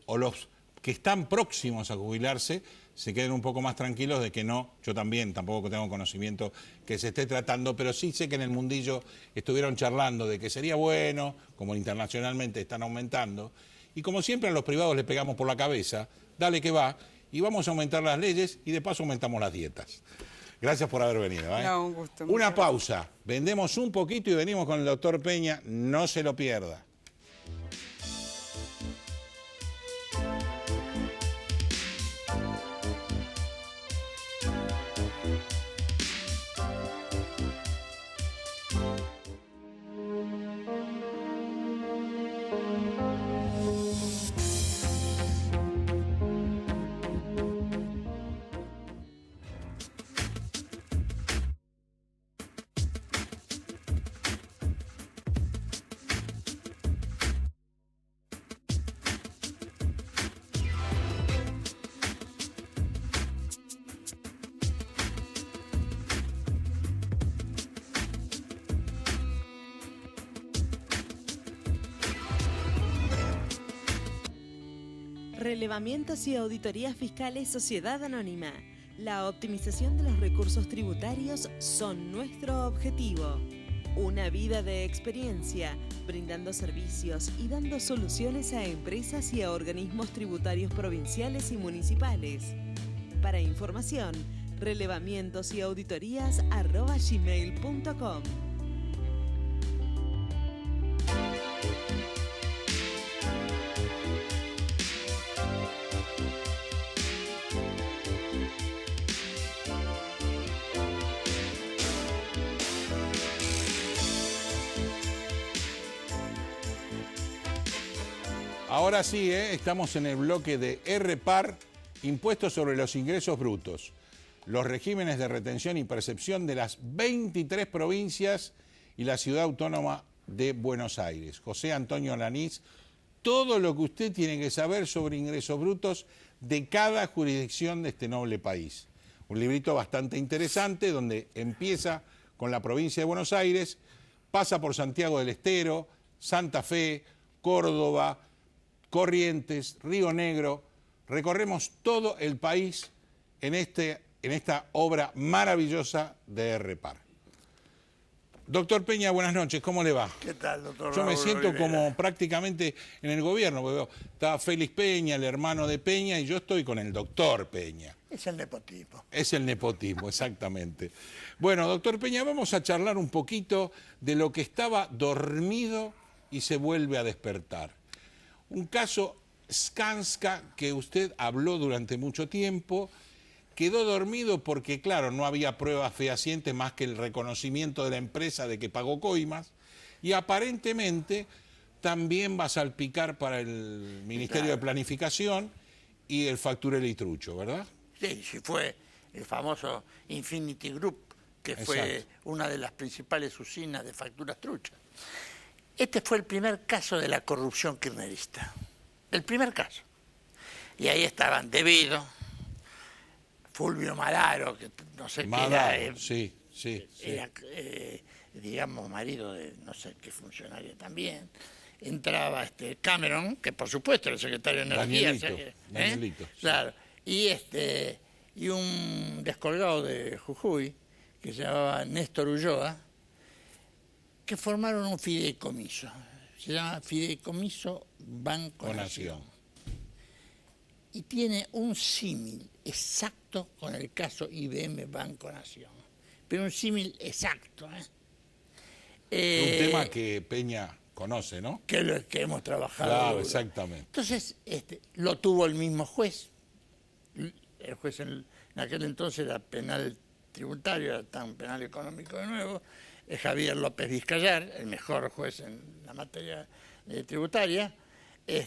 o los que están próximos a jubilarse se queden un poco más tranquilos de que no, yo también tampoco tengo conocimiento que se esté tratando, pero sí sé que en el mundillo estuvieron charlando de que sería bueno, como internacionalmente están aumentando, y como siempre a los privados le pegamos por la cabeza, dale que va, y vamos a aumentar las leyes y de paso aumentamos las dietas. Gracias por haber venido. No, un gusto. Una pausa, vendemos un poquito y venimos con el doctor Peña, no se lo pierda. Relevamientos y auditorías fiscales Sociedad Anónima. La optimización de los recursos tributarios son nuestro objetivo. Una vida de experiencia, brindando servicios y dando soluciones a empresas y a organismos tributarios provinciales y municipales. Para información, relevamientosauditorías@gmail.com. Ahora sí, estamos en el bloque de RPAR, impuestos sobre los ingresos brutos, los regímenes de retención y percepción de las 23 provincias y la ciudad autónoma de Buenos Aires. José Antonio Lanís, todo lo que usted tiene que saber sobre ingresos brutos de cada jurisdicción de este noble país. Un librito bastante interesante donde empieza con la provincia de Buenos Aires, pasa por Santiago del Estero, Santa Fe, Córdoba, Corrientes, Río Negro. Recorremos todo el país en esta obra maravillosa de RPAR. Doctor Peña, buenas noches, ¿cómo le va? ¿Qué tal, doctor? Yo me Raúl siento Rivera? como prácticamente en el gobierno, porque veo, está Félix Peña, el hermano de Peña, y yo estoy con el doctor Peña. Es el nepotismo. Es el nepotismo, exactamente. Bueno, doctor Peña, vamos a charlar un poquito de lo que estaba dormido y se vuelve a despertar. Un caso Skanska que usted habló durante mucho tiempo, quedó dormido porque, claro, no había pruebas fehacientes más que el reconocimiento de la empresa de que pagó coimas, y aparentemente también va a salpicar para el Ministerio de Planificación y el facturero y trucho, ¿verdad? Sí, sí, fue el famoso Infinity Group, que fue una de las principales usinas de facturas truchas. Este fue el primer caso de la corrupción kirchnerista. El primer caso. Y ahí estaban Devido, Fulvio Malaro, que no sé qué era, sí. era digamos, marido de no sé qué funcionario también. Entraba Cameron, que por supuesto era el secretario de Energía. Danielito. Claro. Y un descolgado de Jujuy, que se llamaba Néstor Ulloa, que formaron un fideicomiso. Se llama Fideicomiso Banco Nación. Y tiene un símil exacto con el caso IBM Banco Nación. Pero un símil exacto. Un tema que Peña conoce, ¿no? Que hemos trabajado. Claro, exactamente. Entonces, lo tuvo el mismo juez. El juez en aquel entonces era penal tributario, era tan penal económico de nuevo. Javier López Vizcayar, el mejor juez en la materia tributaria, que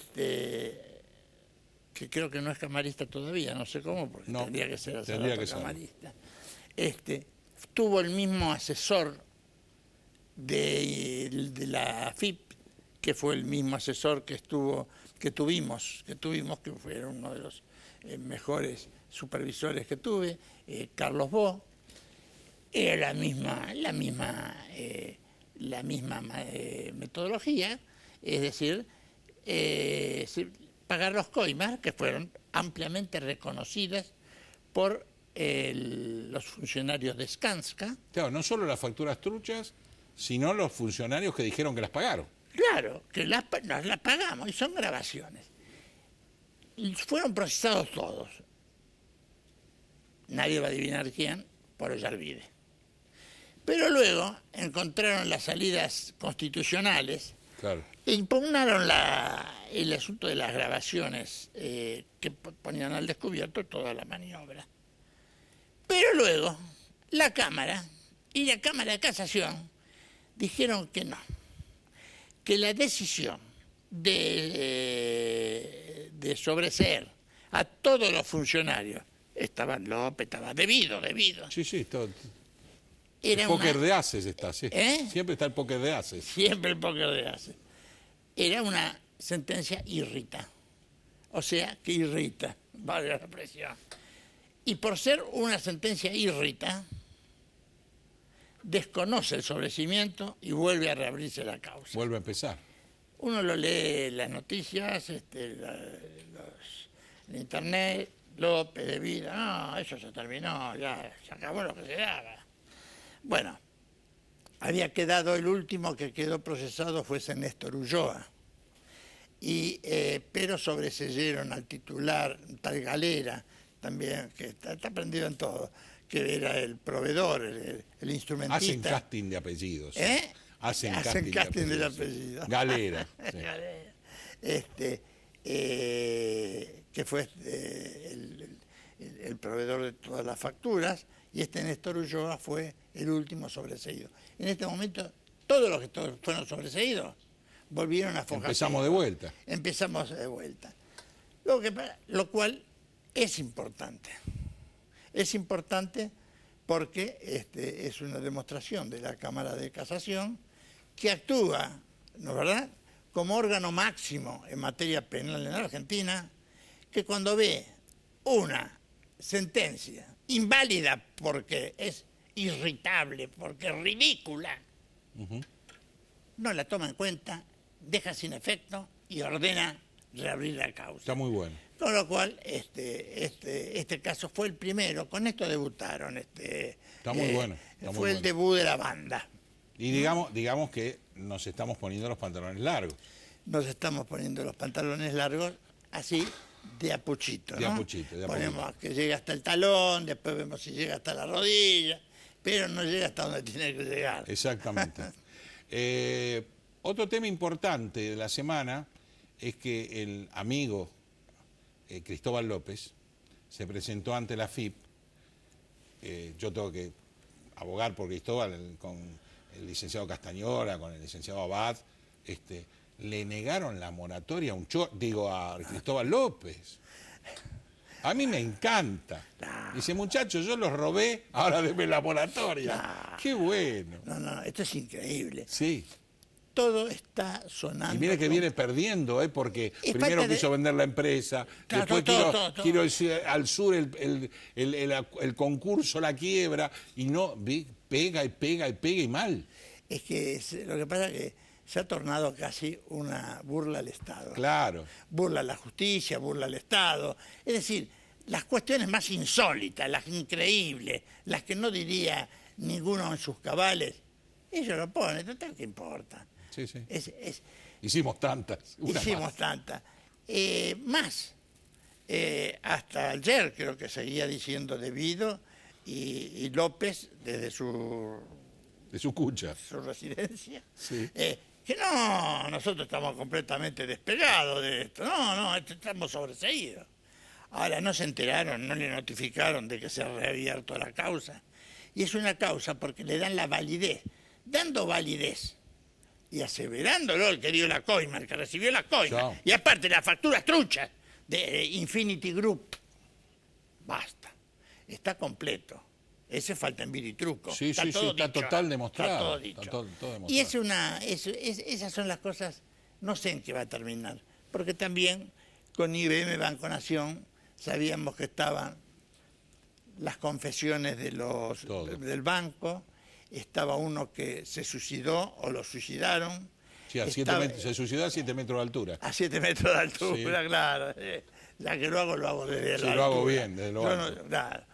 creo que no es camarista todavía, no sé cómo, porque No, tendría que ser hace tendría rato que ser. camarista. Tuvo el mismo asesor de la AFIP, que fue el mismo asesor que tuvimos, que fue uno de los mejores supervisores que tuve, Carlos Bo. Era la misma metodología, es decir, pagar los coimas, que fueron ampliamente reconocidas por los funcionarios de Skanska. Claro, no solo las facturas truchas, sino los funcionarios que dijeron que las pagaron. Claro, que las pagamos y son grabaciones. Y fueron procesados todos. Nadie va a adivinar quién, por Ollarvide. Pero luego encontraron las salidas constitucionales Claro. e impugnaron el asunto de las grabaciones que ponían al descubierto toda la maniobra. Pero luego la Cámara y la Cámara de Casación dijeron que no, que la decisión de sobreseer a todos los funcionarios, estaba López, estaba debido. Sí, todo. Era El póker de haces está, sí. ¿Eh? Siempre está el póker de haces. Siempre el póker de hace. Era una sentencia irrita. O sea, que irrita, valga la expresión. Y por ser una sentencia irrita, desconoce el sobrecimiento y vuelve a reabrirse la causa. Vuelve a empezar. Uno lo lee en las noticias, en internet, López de vida, no, eso se terminó, ya se acabó lo que se daba. Bueno, había quedado el último que quedó procesado fue ese Néstor Ulloa, pero sobreseyeron al titular, tal Galera, también, que está prendido en todo, que era el proveedor, el instrumentista. Hacen casting de apellidos. ¿Eh? Hacen casting del apellidos. apellido. Galera. Sí. Galera. Que fue el proveedor de todas las facturas, y Néstor Ulloa fue el último sobreseído. En este momento, todos los que fueron sobreseídos volvieron a fojar. Empezamos de vuelta. Empezamos de vuelta. Lo cual es importante. Es importante porque es una demostración de la Cámara de Casación que actúa, ¿no es verdad?, como órgano máximo en materia penal en Argentina, que cuando ve una sentencia inválida porque es irritable, porque es ridícula, no la toma en cuenta, deja sin efecto y ordena reabrir la causa. Está muy bueno. Con lo cual, este caso fue el primero. Con esto debutaron. Está muy bueno. Está muy fue el bueno. debut de la banda. Y digamos que nos estamos poniendo los pantalones largos. Nos estamos poniendo los pantalones largos así de a puchito, ¿no? De a puchito, de a Ponemos que llegue hasta el talón, después vemos si llega hasta la rodilla, pero no llega hasta donde tiene que llegar. Exactamente. Otro tema importante de la semana es que el amigo Cristóbal López se presentó ante la AFIP. Yo tengo que abogar por Cristóbal con el licenciado Castañora, con el licenciado Abad. Le negaron la moratoria a Cristóbal López. A mí me encanta. Dice, muchachos, yo los robé, ahora denme la moratoria. Qué bueno. No, esto es increíble. Sí. Todo está sonando. Y mire que viene perdiendo, porque Es primero falta quiso vender la empresa, Claro, después todo. quiero al sur el concurso, la quiebra, y no, pega y mal. Es que lo que pasa es que se ha tornado casi una burla al Estado. Claro. Burla a la justicia, burla al Estado. Es decir, las cuestiones más insólitas, las increíbles, las que no diría ninguno en sus cabales, ellos lo ponen, total, ¿qué importa? Sí. Es Hicimos tantas. Hicimos tantas. Hasta ayer creo que seguía diciendo debido y López desde De su cucha. su residencia, Sí. que no, nosotros estamos completamente despegados de esto, no, estamos sobreseídos. Ahora no se enteraron, no le notificaron de que se ha reabierto la causa. Y es una causa porque le dan la validez dando validez y aseverándolo el que dio la coima, el que recibió la coima, Chao. y aparte las facturas truchas de Infinity Group, basta, está completo. Ese falta en y truco. Sí, está sí, todo está dicho, total demostrado. Está todo dicho. Está todo demostrado. Y esas son las cosas, no sé en qué va a terminar, porque también con IBM Banco Nación sabíamos que estaban las confesiones de del banco, estaba uno que se suicidó o lo suicidaron. Sí, se suicidó a 7 metros de altura. A 7 metros de altura, Sí. Claro. Ya que lo hago desde Sí, la lo hago altura. bien, desde lo alto. Claro.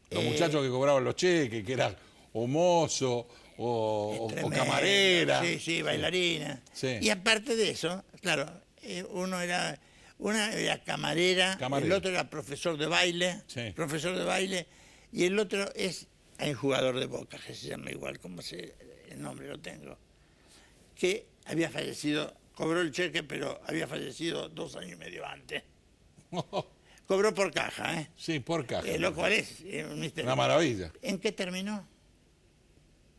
Los muchachos que cobraban los cheques, que eran o mozo o tremendo. camarera. Sí, bailarina. Sí. Y aparte de eso, claro, una era camarera, el otro era profesor de baile, Sí. y el otro es un jugador de Boca, que se llama igual, el nombre lo tengo, que había fallecido, cobró el cheque, pero había fallecido 2 años y medio antes. Cobró por caja, ¿eh? Sí, por caja. Lo cual es un misterio. Una maravilla. ¿En qué terminó?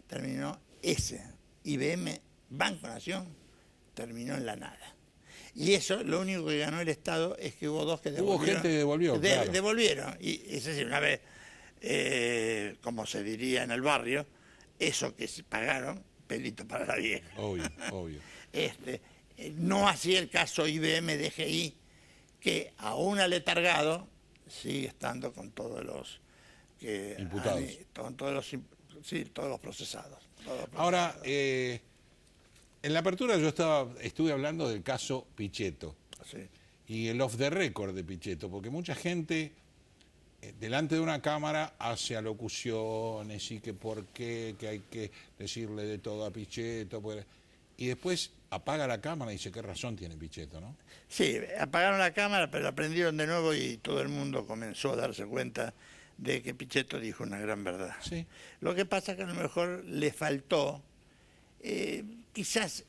Terminó ese. IBM Banco Nación terminó en la nada. Y eso, lo único que ganó el Estado es que hubo 2 que devolvieron. Hubo gente que devolvió, claro. Devolvieron. Y es decir, una vez, como se diría en el barrio, eso que se pagaron, pelito para la vieja. Obvio. No así el caso IBM DGI, que aún aletargado sigue estando con todos los imputados. Con todos los procesados. Ahora, en la apertura yo estuve hablando del caso Pichetto Sí. y el off the record de Pichetto, porque mucha gente delante de una cámara hace alocuciones y que por qué, que hay que decirle de todo a Pichetto, y después apaga la cámara y dice qué razón tiene Pichetto, ¿no? Sí, apagaron la cámara, pero la prendieron de nuevo y todo el mundo comenzó a darse cuenta de que Pichetto dijo una gran verdad. Sí. Lo que pasa es que a lo mejor le faltó, quizás,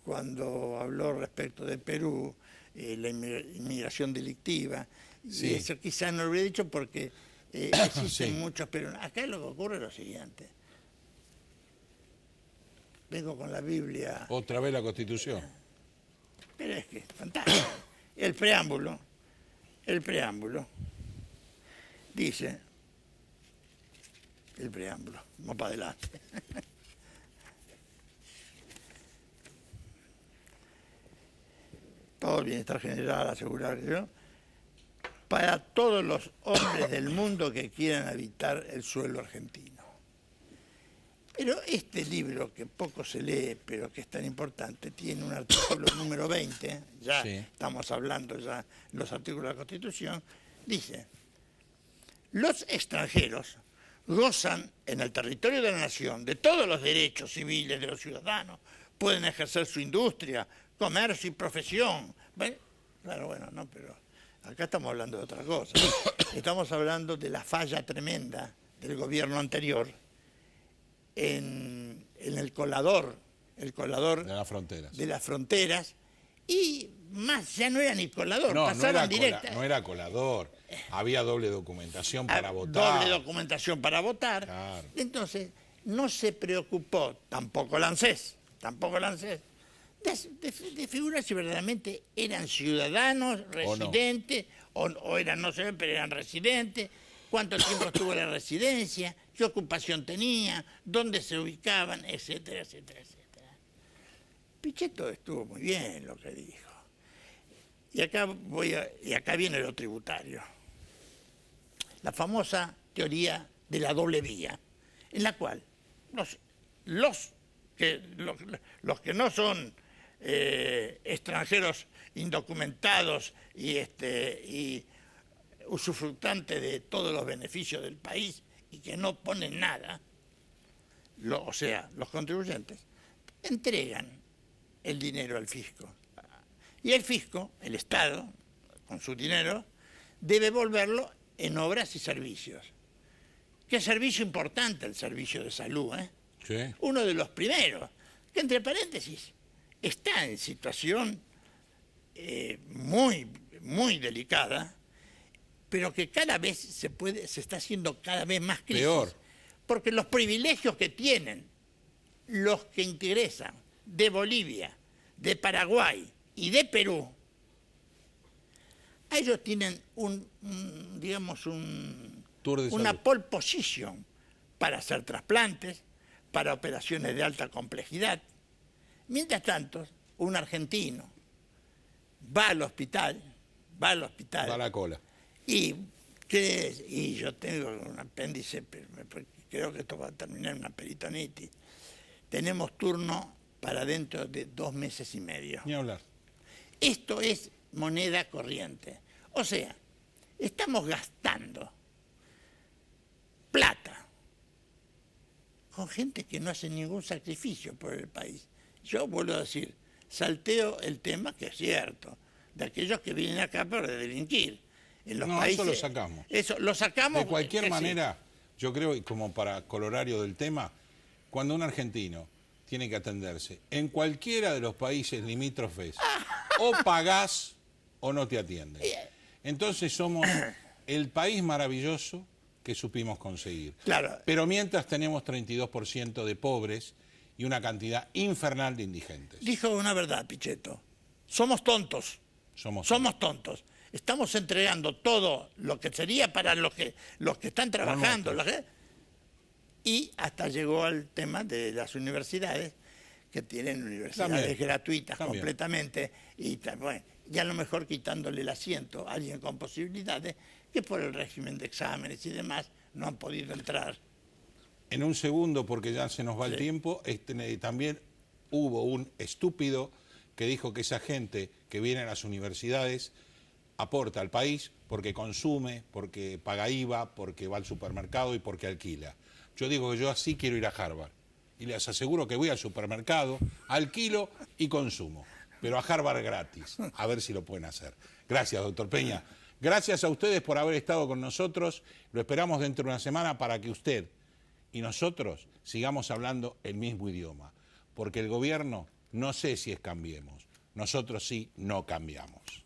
cuando habló respecto de Perú, la inmigración delictiva, Sí. y eso quizás no lo hubiera dicho porque existen Sí. muchos peruanos. Acá lo que ocurre es lo siguiente. Vengo con la Biblia. Otra vez la Constitución. Pero es que, fantástico. El preámbulo dice, vamos para adelante. Todo el bienestar general, asegurar, ¿no? Para todos los hombres del mundo que quieran habitar el suelo argentino. Pero este libro, que poco se lee, pero que es tan importante, tiene un artículo número 20, ya Sí. estamos hablando ya los artículos de la Constitución, dice, los extranjeros gozan en el territorio de la nación de todos los derechos civiles de los ciudadanos, pueden ejercer su industria, comercio y profesión. Bueno, no, pero acá estamos hablando de otra cosa. Estamos hablando de la falla tremenda del gobierno anterior en el colador De las fronteras. y más ya no era ni colador, No, pasaban directa. no era colador. Había doble documentación para votar. Doble documentación para votar. Claro. Entonces, no se preocupó, tampoco el ANSES, de figurar si verdaderamente eran ciudadanos, residentes, o eran, no sé, pero eran residentes, cuánto tiempo estuvo en la residencia, qué ocupación tenía, dónde se ubicaban, etcétera, etcétera, etcétera. Pichetto estuvo muy bien lo que dijo. Y acá viene lo tributario. La famosa teoría de la doble vía, en la cual los que no son extranjeros indocumentados y usufructantes de todos los beneficios del país y que no ponen nada, o sea, los contribuyentes, entregan el dinero al fisco. Y el fisco, el Estado, con su dinero, debe volverlo en obras y servicios. ¿Qué servicio importante? El servicio de salud, ¿eh? Sí. Uno de los primeros, que entre paréntesis, está en situación muy, muy delicada pero que cada vez se está haciendo cada vez más crisis. Peor. Porque los privilegios que tienen los que ingresan de Bolivia, de Paraguay y de Perú, ellos tienen una pole position para hacer trasplantes, para operaciones de alta complejidad. Mientras tanto, un argentino va al hospital, va a la cola. Y yo tengo un apéndice, pero creo que esto va a terminar en una peritonitis. Tenemos turno para dentro de 2 meses y medio. Ni hablar. Esto es moneda corriente. O sea, estamos gastando plata con gente que no hace ningún sacrificio por el país. Yo vuelvo a decir, salteo el tema, que es cierto, de aquellos que vienen acá para delinquir. En los países, eso lo sacamos. Eso lo sacamos. De cualquier manera, yo creo, y como para colorario del tema, cuando un argentino tiene que atenderse en cualquiera de los países limítrofes, o pagás o no te atienden. Entonces somos el país maravilloso que supimos conseguir. Claro. Pero mientras tenemos 32% de pobres y una cantidad infernal de indigentes. Dijo una verdad, Pichetto. Somos tontos. Somos tontos. Estamos entregando todo lo que sería para los que están trabajando. Y hasta llegó al tema de las universidades, que tienen universidades gratuitas completamente. Y bueno, ya a lo mejor quitándole el asiento a alguien con posibilidades que por el régimen de exámenes y demás no han podido entrar. En un segundo, porque ya se nos va el tiempo, también hubo un estúpido que dijo que esa gente que viene a las universidades aporta al país porque consume, porque paga IVA, porque va al supermercado y porque alquila. Yo digo que yo así quiero ir a Harvard. Y les aseguro que voy al supermercado, alquilo y consumo. Pero a Harvard gratis. A ver si lo pueden hacer. Gracias, doctor Peña. Gracias a ustedes por haber estado con nosotros. Lo esperamos dentro de una semana para que usted y nosotros sigamos hablando el mismo idioma. Porque el gobierno no sé si es cambiemos. Nosotros sí no cambiamos.